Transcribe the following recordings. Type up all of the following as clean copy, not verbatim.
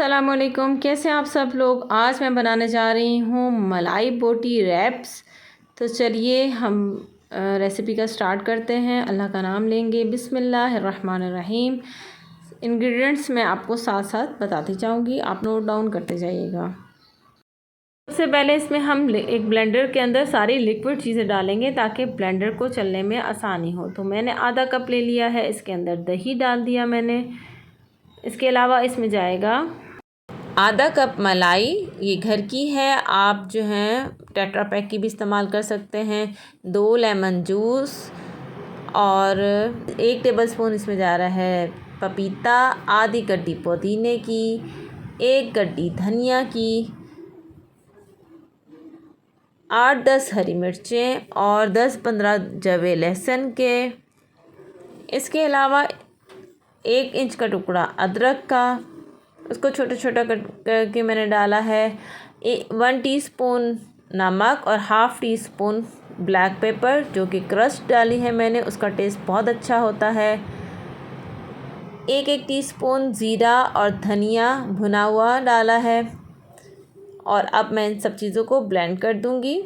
अस्सलामुअलैकुम, कैसे हैं आप सब लोग। आज मैं बनाने जा रही हूँ मलाई बोटी रैप्स। तो चलिए हम रेसिपी का स्टार्ट करते हैं। अल्लाह का नाम लेंगे, बिस्मिल्लाहिर्रहमानिर्रहीम। इंग्रेडिएंट्स मैं आपको साथ साथ बताती जाऊँगी, आप नोट डाउन करते जाइएगा। सबसे पहले इसमें हम एक ब्लेंडर के अंदर सारी लिक्विड चीज़ें डालेंगे ताकि ब्लेंडर को चलने में आसानी हो। तो मैंने आधा कप ले लिया है, इसके अंदर दही डाल दिया मैंने। इसके अलावा इसमें जाएगा आधा कप मलाई, ये घर की है, आप जो हैं टेट्रा पैक की भी इस्तेमाल कर सकते हैं। 2 लेमन जूस और 1 टेबलस्पून इसमें जा रहा है पपीता, आधी गड्डी पुदीने की, 1 गड्डी धनिया की, 8-10 हरी मिर्चें और 10-15 जवे लहसुन के। इसके अलावा 1 इंच का टुकड़ा अदरक का, उसको छोटा छोटा कट करके मैंने डाला है। 1 टीस्पून नमक और half tea spoon black pepper जो कि क्रस्ट डाली है मैंने, उसका टेस्ट बहुत अच्छा होता है। 1 टीस्पून ज़ीरा और धनिया भुना हुआ डाला है। और अब मैं इन सब चीज़ों को ब्लेंड कर दूंगी।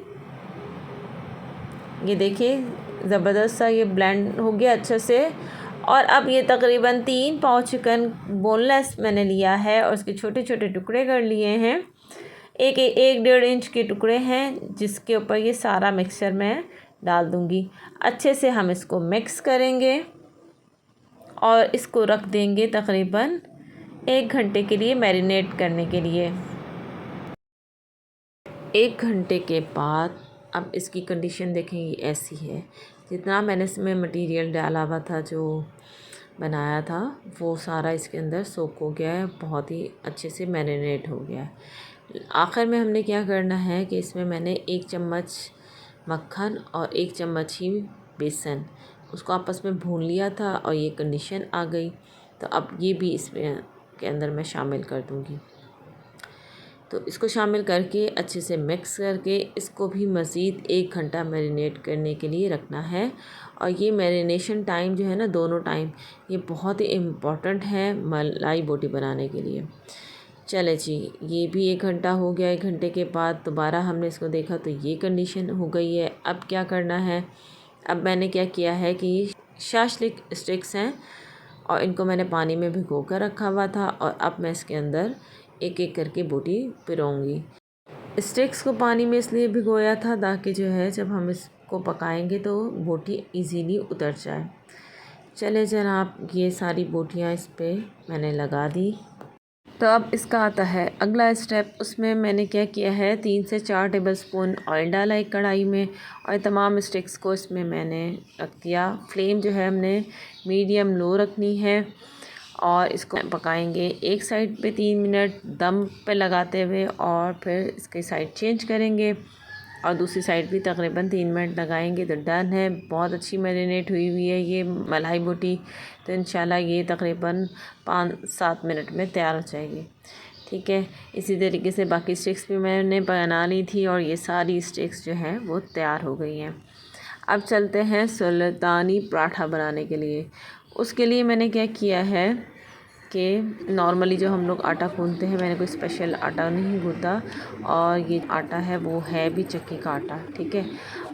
ये देखिए ज़बरदस्त सा ये ब्लेंड हो गया अच्छे से। और अब ये तकरीबन 3 पाव चिकन बोनलेस मैंने लिया है और उसके छोटे छोटे टुकड़े कर लिए हैं। 1-1.5 इंच के टुकड़े हैं जिसके ऊपर ये सारा मिक्सचर मैं डाल दूंगी। अच्छे से हम इसको मिक्स करेंगे और इसको रख देंगे तकरीबन 1 घंटे के लिए मैरिनेट करने के लिए। 1 घंटे के बाद अब इसकी कंडीशन देखेंगे ऐसी है। जितना मैंने इसमें मटेरियल डाला हुआ था, जो बनाया था, वो सारा इसके अंदर सोक हो गया है, बहुत ही अच्छे से मैरिनेट हो गया है। आखिर में हमने क्या करना है कि इसमें मैंने 1 चम्मच मक्खन और 1 चम्मच ही बेसन, उसको आपस में भून लिया था और ये कंडीशन आ गई। तो अब ये भी इसमें के अंदर मैं शामिल कर दूँगी। तो इसको शामिल करके अच्छे से मिक्स करके इसको भी मज़ीद 1 घंटा मैरिनेट करने के लिए रखना है। और ये मैरिनेशन टाइम जो है ना, दोनों टाइम, ये बहुत ही इम्पॉर्टेंट है मलाई बोटी बनाने के लिए। चले जी, ये भी 1 घंटा हो गया। 1 घंटे के बाद दोबारा हमने इसको देखा तो ये कंडीशन हो गई है। अब क्या करना है, अब मैंने क्या किया है कि शाशलिक स्टिक्स हैं और इनको मैंने पानी में भिगो कर रखा हुआ था और अब मैं इसके अंदर एक एक करके बोटी पिरोऊंगी। स्टिक्स को पानी में इसलिए भिगोया था ताकि जो है जब हम इसको पकाएंगे तो बोटी इजीली उतर जाए। चले जनाब, ये सारी बोटियाँ इस पे मैंने लगा दी। तो अब इसका आता है अगला स्टेप। उसमें मैंने क्या किया है, 3 से 4 टेबलस्पून ऑयल डाला एक कढ़ाई में और तमाम स्टिक्स को इसमें मैंने रख दिया। फ्लेम जो है हमने मीडियम लो रखनी है और इसको पकाएंगे एक साइड पे 3 मिनट दम पे लगाते हुए और फिर इसकी साइड चेंज करेंगे और दूसरी साइड भी तकरीबन 3 मिनट लगाएंगे तो डन है। बहुत अच्छी मैरिनेट हुई हुई है ये मलाई बोटी। तो इंशाल्लाह ये तकरीबन 5-7 मिनट में तैयार हो जाएगी। ठीक है, इसी तरीके से बाकी स्टिक्स भी मैंने बना ली थी और ये सारी स्टिक्स जो हैं वो तैयार हो गई हैं। अब चलते हैं सुल्तानी पराठा बनाने के लिए। उसके लिए मैंने क्या किया है कि नॉर्मली जो हम लोग आटा गूंथते हैं, मैंने कोई स्पेशल आटा नहीं गूंथा और ये आटा है वो है भी चक्की का आटा। ठीक है,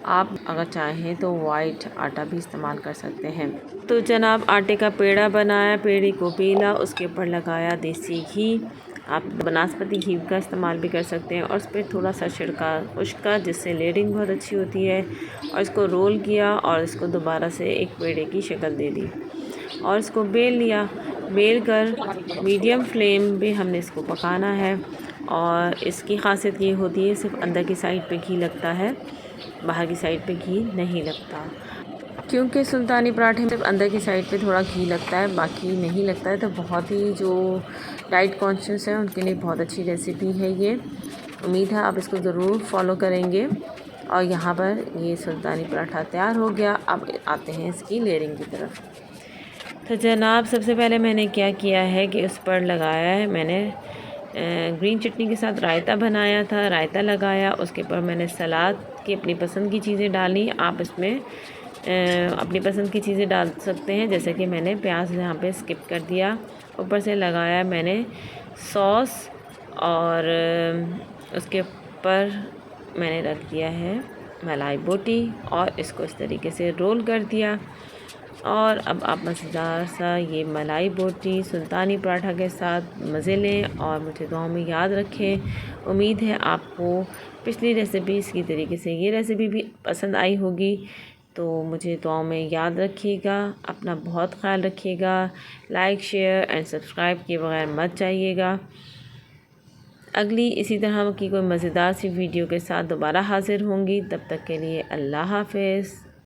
आप अगर चाहें तो वाइट आटा भी इस्तेमाल कर सकते हैं। तो जनाब, आटे का पेड़ा बनाया, पेड़े को बेला, उसके ऊपर लगाया देसी घी, आप बनास्पति घी का इस्तेमाल भी कर सकते हैं और उस पर थोड़ा सा छिड़का उसका, जिससे लेयरिंग बहुत अच्छी होती है। और इसको रोल किया और इसको दोबारा से एक पेड़े की शक्ल दे दी और इसको बेल लिया। बेल कर मीडियम फ्लेम पे हमने इसको पकाना है। और इसकी ख़ासियत ये होती है, सिर्फ अंदर की साइड पे घी लगता है, बाहर की साइड पे घी नहीं लगता, क्योंकि सुल्तानी पराठे में सिर्फ अंदर की साइड पे थोड़ा घी लगता है, बाकी नहीं लगता है। तो बहुत ही जो डाइट कॉन्शियस है उनके लिए बहुत अच्छी रेसिपी है ये। उम्मीद है आप इसको ज़रूर फॉलो करेंगे। और यहाँ पर ये सुल्तानी पराठा तैयार हो गया। अब आते हैं इसकी लेयरिंग की तरफ। तो जनाब, सबसे पहले मैंने क्या किया है कि उस पर लगाया है, मैंने ग्रीन चटनी के साथ रायता बनाया था, रायता लगाया। उसके ऊपर मैंने सलाद की अपनी पसंद की चीज़ें डाली। आप इसमें अपनी पसंद की चीज़ें डाल सकते हैं, जैसे कि मैंने प्याज यहाँ पे स्किप कर दिया। ऊपर से लगाया मैंने सॉस और उसके ऊपर मैंने रख दिया है मलाई बोटी और इसको इस तरीके से रोल कर दिया। और अब आप मज़ेदार सा ये मलाई बोटी सुल्तानी पराठा के साथ मज़े लें और मुझे दुआओं में याद रखें। उम्मीद है आपको पिछली रेसिपी इसी तरीके से ये रेसिपी भी पसंद आई होगी। तो मुझे दुआओं में याद रखिएगा, अपना बहुत ख्याल रखिएगा। लाइक शेयर एंड सब्सक्राइब किए बगैर मत जाइएगा। अगली इसी तरह की कोई मज़ेदार सी वीडियो के साथ दोबारा हाज़िर होंगी। तब तक के लिए अल्लाह हाफ़िज़।